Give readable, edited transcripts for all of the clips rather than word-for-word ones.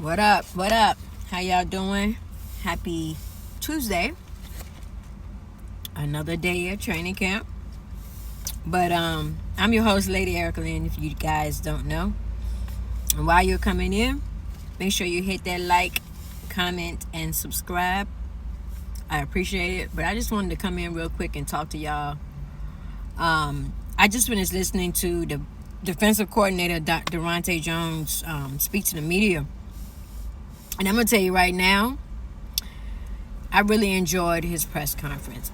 What up? What up? How y'all doing? Happy Tuesday. Another day at training camp. But I'm your host, Lady EricaLynn, if you guys don't know. And while you're coming in, make sure you hit that like, comment, and subscribe. I appreciate it. But I just wanted to come in real quick and talk to y'all. I just finished listening to the defensive coordinator, Daronte Jones, speak to the media. And I'm going to tell you right now, I really enjoyed his press conference.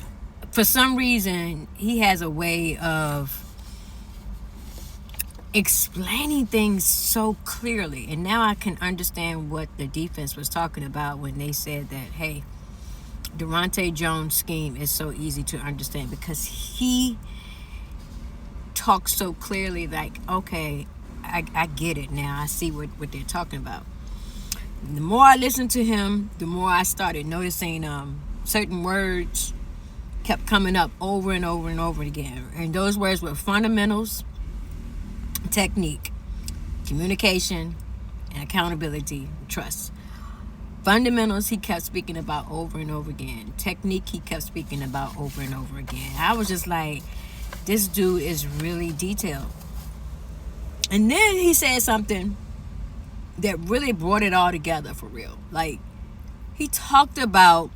For some reason, he has a way of explaining things so clearly. And now I can understand what the defense was talking about when they said that, hey, Daronte Jones' scheme is so easy to understand because he talks so clearly, like, okay, I get it now. I see what they're talking about. The more I listened to him, the more I started noticing certain words kept coming up over and over and over again. And those words were fundamentals, technique, communication, and accountability, trust. Fundamentals, he kept speaking about over and over again. Technique, he kept speaking about over and over again. I was just like, this dude is really detailed. And then he said something that really brought it all together for real. Like, he talked about,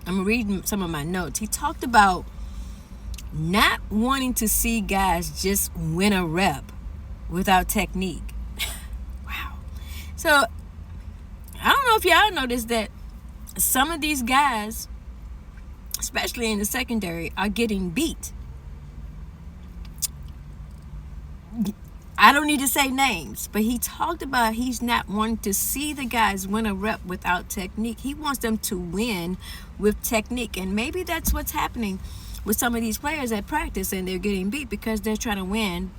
I'm reading some of my notes. He talked about not wanting to see guys just win a rep without technique. Wow. So, I don't know if y'all noticed that some of these guys, especially in the secondary, are getting beat. I don't need to say names, but he talked about he's not wanting to see the guys win a rep without technique. He wants them to win with technique. And maybe that's what's happening with some of these players at practice, and they're getting beat because they're trying to win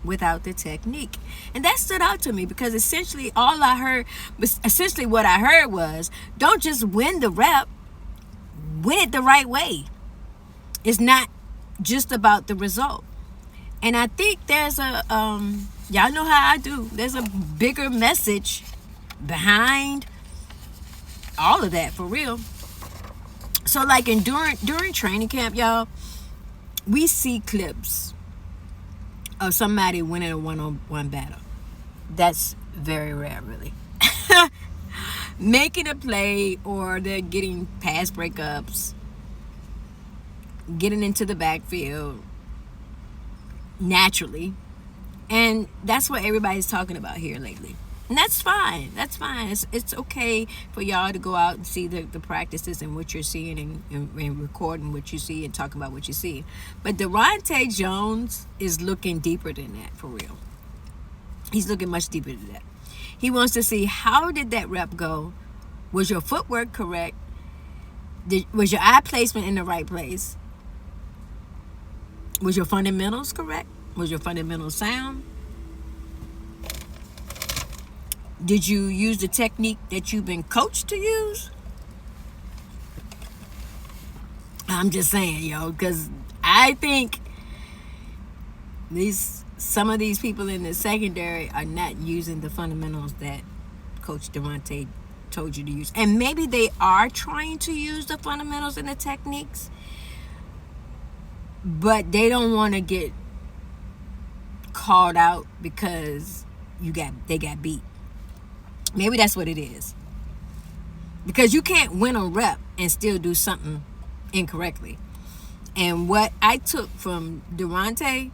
without the technique. And that stood out to me because essentially what I heard was, don't just win the rep, win it the right way. It's not just about the result. And I think there's a, y'all know how I do, there's a bigger message behind all of that, for real. So like during training camp, y'all, we see clips of somebody winning a one-on-one battle. That's very rare, really. Making a play, or they're getting pass breakups, getting into the backfield naturally. And that's what everybody's talking about here lately. And that's fine. That's fine. It's okay for y'all to go out and see the practices and what you're seeing and recording what you see and talk about what you see. But Daronte Jones is looking deeper than that, for real. He's looking much deeper than that. He wants to see, how did that rep go? Was your footwork correct? Was your eye placement in the right place? Was your fundamentals correct? Was your fundamentals sound? Did you use the technique that you've been coached to use? I'm just saying, yo, because I think some of these people in the secondary are not using the fundamentals that Coach Daronte told you to use. And maybe they are trying to use the fundamentals and the techniques, but they don't want to get called out because they got beat. Maybe that's what it is. Because you can't win a rep and still do something incorrectly. And what I took from Daronte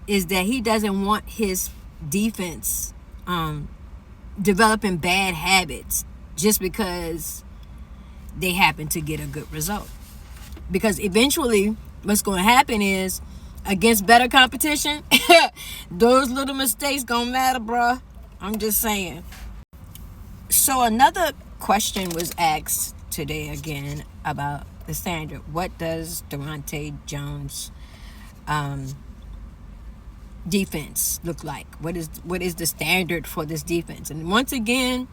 is that he doesn't want his defense developing bad habits just because they happen to get a good result. Because eventually what's going to happen is, against better competition, those little mistakes gonna matter, bruh. I'm just saying. So another question was asked today again about the standard. What does Daronte Jones' defense look like? What is the standard for this defense? And once again,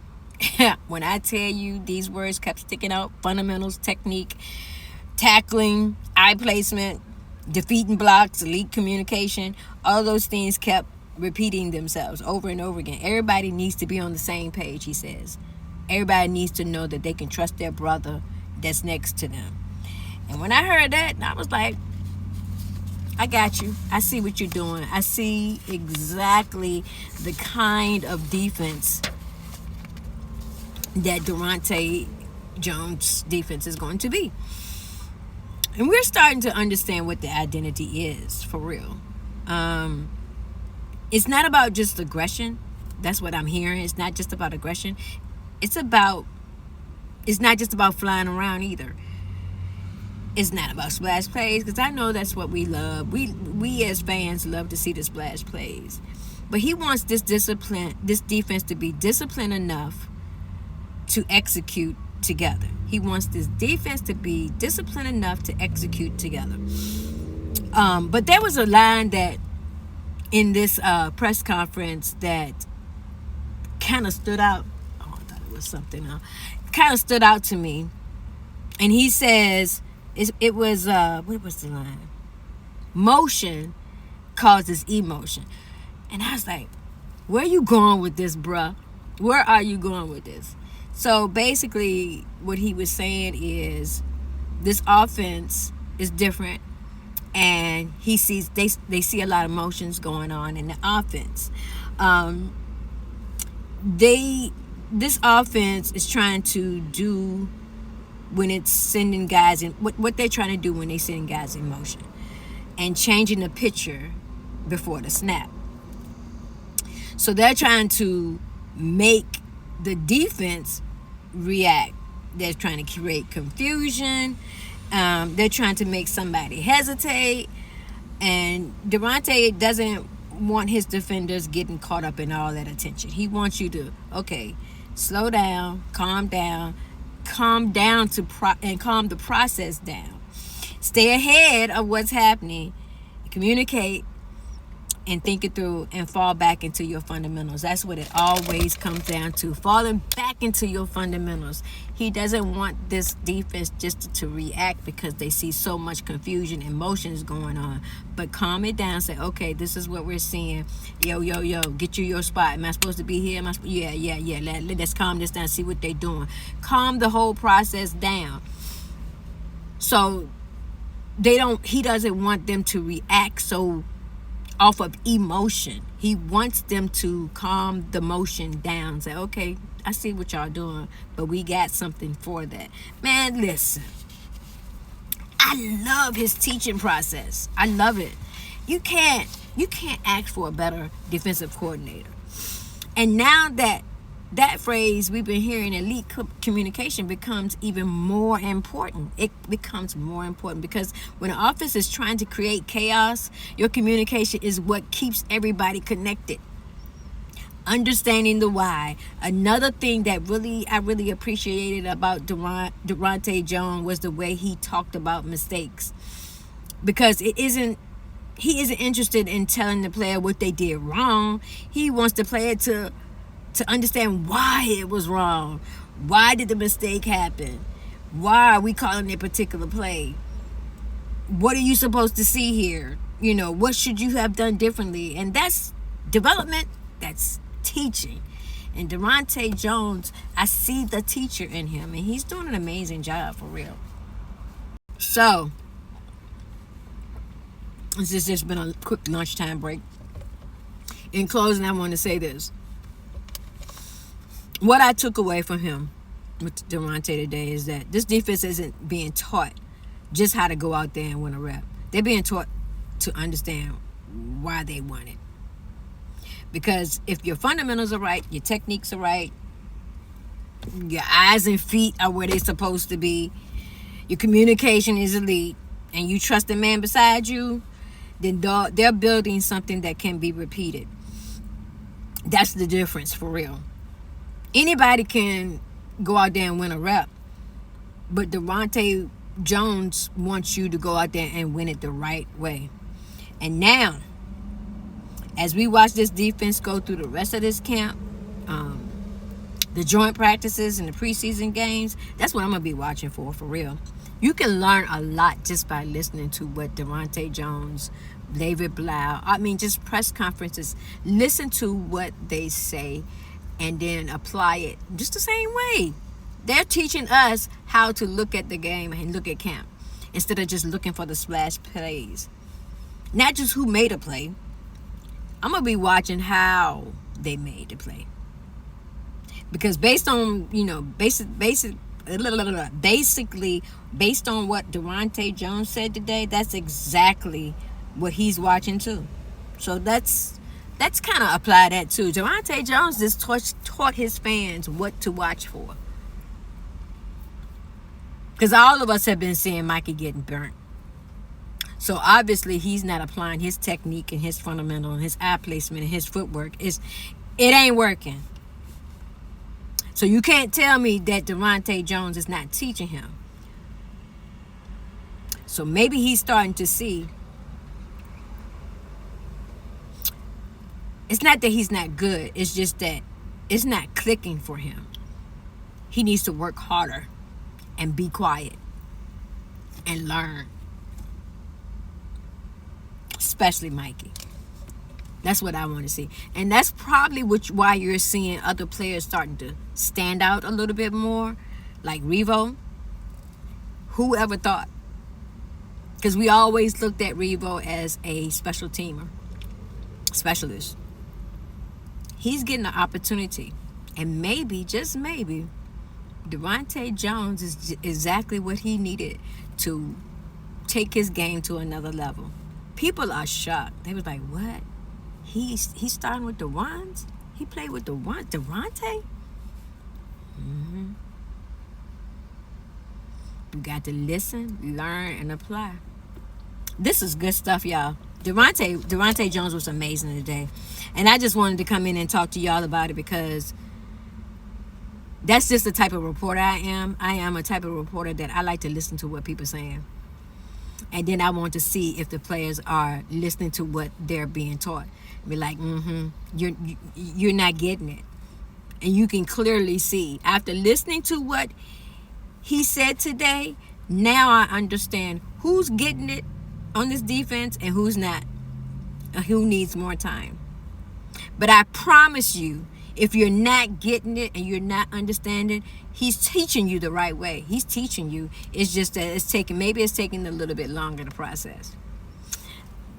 when I tell you these words kept sticking out: fundamentals, technique, tackling, eye placement, defeating blocks, elite communication, all those things kept repeating themselves over and over again. Everybody needs to be on the same page, he says. everybody needs to know that they can trust their brother that's next to them. And when I heard that, I was like, I got you. I see what you're doing. I see exactly the kind of defense that Daronte Jones' defense is going to be. And we're starting to understand what the identity is, for real. It's not about just aggression. That's what I'm hearing. It's not just about aggression. It's not just about flying around either. It's not about splash plays, because I know that's what we love. We as fans love to see the splash plays. But he wants this defense to be disciplined enough to execute together. He wants this defense to be disciplined enough to execute together. But there was a line that in this press conference that kind of stood out. Oh, I thought it was something else. Kind of stood out to me. And he says, it was, what was the line? Motion causes emotion. And I was like, where are you going with this, bruh? Where are you going with this? So basically what he was saying is this offense is different, and he sees they see a lot of emotions going on in the offense. This offense is trying to do when it's sending guys in what they're trying to do when they send guys in motion and changing the picture before the snap. So they're trying to make the defense react. They're trying to create confusion. They're trying to make somebody hesitate. And Daronte doesn't want his defenders getting caught up in all that attention. He wants you to, okay, slow down, calm down calm the process down. Stay ahead of what's happening. Communicate and think it through and fall back into your fundamentals. That's what it always comes down to. Falling back into your fundamentals. He doesn't want this defense just to react because they see so much confusion and emotions going on. But calm it down. Say, okay, this is what we're seeing. Yo, get you your spot. Am I supposed to be here? Yeah. Let's calm this down. See what they're doing. Calm the whole process down. So he doesn't want them to react so off of emotion. He wants them to calm the motion down. Say, okay, I see what y'all doing, but we got something for that. Man, listen. I love his teaching process. I love it. You can't ask for a better defensive coordinator. And now that phrase we've been hearing, elite communication, becomes even more important. It becomes more important because when an offense is trying to create chaos, your communication is what keeps everybody connected. Understanding the why. Another thing that I really appreciated about Daronte Jones was the way he talked about mistakes. Because he isn't interested in telling the player what they did wrong. He wants the player to understand why it was wrong. Why did the mistake happen? Why are we calling a particular play? What are you supposed to see here? What should you have done differently? And that's development. That's teaching. And Daronte Jones, I see the teacher in him, and he's doing an amazing job, for real. So, this has just been a quick lunchtime break. In closing, I want to say this. What I took away from him with Daronte today is that this defense isn't being taught just how to go out there and win a rep. They're being taught to understand why they won it. Because if your fundamentals are right, your techniques are right, your eyes and feet are where they're supposed to be, your communication is elite, and you trust the man beside you, then they're building something that can be repeated. That's the difference, for real. Anybody can go out there and win a rep, but Daronte Jones wants you to go out there and win it the right way. And now, as we watch this defense go through the rest of this camp, the joint practices and the preseason games, that's what I'm going to be watching for real. You can learn a lot just by listening to what Daronte Jones, David Blau, just press conferences. Listen to what they say and then apply it just the same way. They're teaching us how to look at the game and look at camp instead of just looking for the splash plays. Not just who made a play. I'm going to be watching how they made the play. Because based on, basically based on what Daronte Jones said today, that's exactly what he's watching too. So that's kind of apply that too. Daronte Jones just taught his fans what to watch for. Because all of us have been seeing Mikey getting burnt. So obviously he's not applying his technique and his fundamental and his eye placement and his footwork. It ain't working. So you can't tell me that Daronte Jones is not teaching him. So maybe he's starting to see. It's not that he's not good. It's just that it's not clicking for him. He needs to work harder and be quiet and learn. Especially Mikey. That's what I want to see. And that's probably why you're seeing other players starting to stand out a little bit more. Like Revo. Who ever thought? Because we always looked at Revo as a special teamer. Specialist. He's getting an opportunity. And maybe, just maybe, Daronte Jones is exactly what he needed to take his game to another level. People are shocked. They was like, what? He's starting with the ones? He played with the ones? Daronte? Mm-hmm. You got to listen, learn, and apply. This is good stuff, y'all. Daronte Jones was amazing today. And I just wanted to come in and talk to y'all about it because that's just the type of reporter I am. I am a type of reporter that I like to listen to what people are saying. And then I want to see if the players are listening to what they're being taught. Be like, you're not getting it. And you can clearly see. After listening to what he said today, now I understand who's getting it on this defense and who's not. And who needs more time. But I promise you, if you're not getting it and you're not understanding, he's teaching you the right way. He's teaching you. It's just that it's taking a little bit longer to process.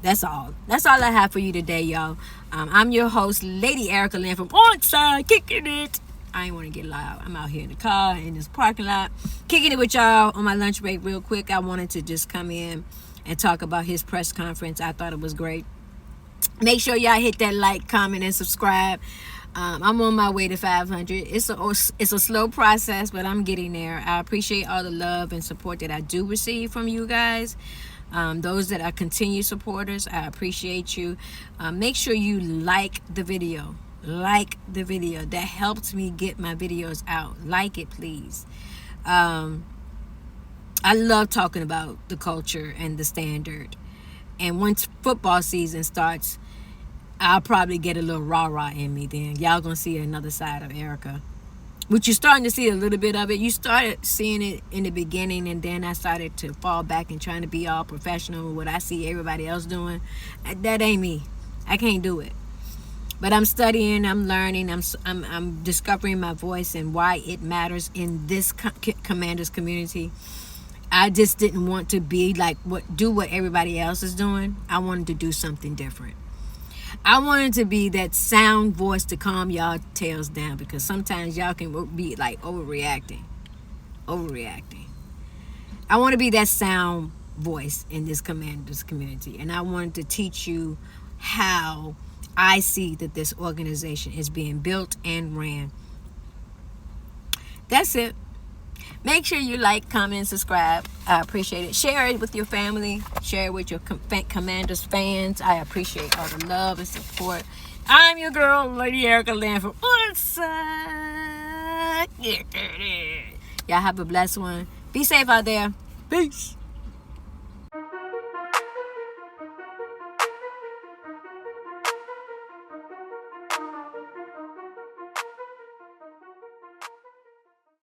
That's all. That's all I have for you today, y'all. I'm your host, Lady EricaLynn from Onside, Kicking It. I ain't want to get loud. I'm out here in the car, in this parking lot, kicking it with y'all on my lunch break real quick. I wanted to just come in and talk about his press conference. I thought it was great. Make sure y'all hit that like, comment, and subscribe. I'm on my way to 500. It's a slow process, but I'm getting there. I appreciate all the love and support that I do receive from you guys. Those that are continued supporters, I appreciate you. Make sure you like the video. Like the video. That helps me get my videos out. Like it, please. I love talking about the culture and the standard. And once football season starts, I'll probably get a little rah-rah in me then. Y'all gonna see another side of Erica. Which you're starting to see a little bit of it. You started seeing it in the beginning, and then I started to fall back and trying to be all professional. What I see everybody else doing, that ain't me. I can't do it. But I'm studying, I'm learning, I'm discovering my voice and why it matters in this Commanders community. I just didn't want to be like do what everybody else is doing. I wanted to do something different. I wanted to be that sound voice to calm y'all tails down, because sometimes y'all can be like overreacting. I want to be that sound voice in this Commanders community, and I wanted to teach you how I see that this organization is being built and ran. That's it. Make sure you like, comment, and subscribe. I appreciate it. Share it with your family. Share it with your Commanders fans. I appreciate all the love and support. I'm your girl, Lady EricaLynn from Onside. Y'all have a blessed one. Be safe out there. Peace.